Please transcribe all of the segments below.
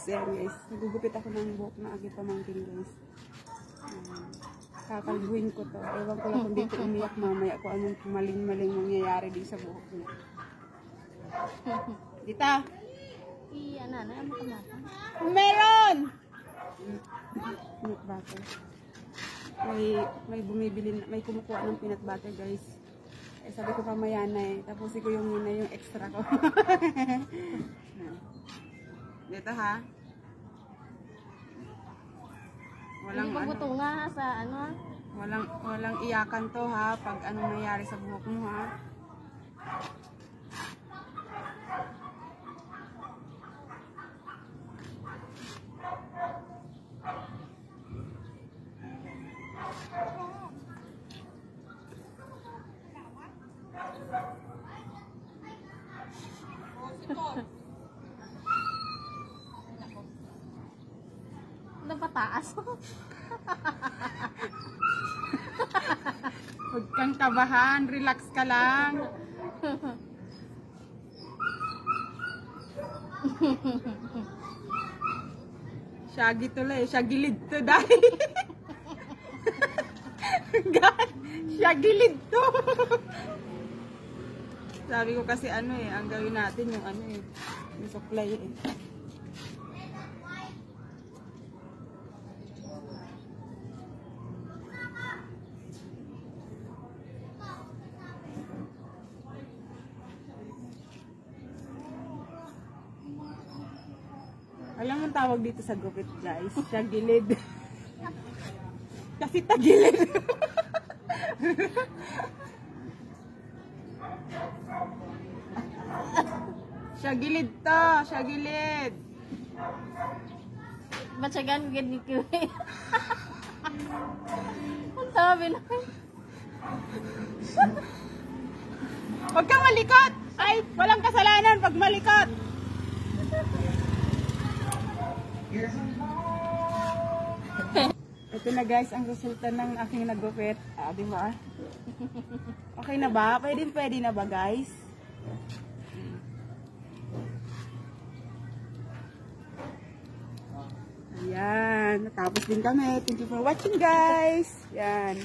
Ayan guys, nagugupit ako ng buhok na aking pamangkin guys. Kakalbuhin ko to. Ewan ko lang kung dito umiyak mamaya kung anong maling-maling mangyayari din sa buhok niya. Dita! Iya na, ano ka mata? Meron! Peanut butter. May bumibili, may kumukuha ng peanut butter guys. Eh, sabi ko pamaya na eh. Tapos ko yung muna yung extra ko. Dito ha. Walang hindi pagbutunga ano, sa ano? walang iyakan to ha pag anong nangyari sa buhok mo ha. Ano pataas? Huwag kang kabahan, relax ka lang. Shaggy tuloy, shagilid to dahil. Shagilid to. Sabi ko kasi ano eh, ang gawin natin yung ano eh, yung supply eh. Alam mo tawag dito sa gupit guys, shagilid. Kasi tagilid. Shagilid to, shagilid. Matyagan gid ni Kiwi. Ang tabi na. Huwag kang malikot! Ay, walang kasalanan pag malikot! Ito na guys, ang resulta ng aking nagupit. Ah, di ba? Okay na ba? Pwede na ba guys? Ayan, natapos din kami. Thank you for watching guys. Ayan.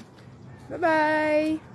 Bye-bye!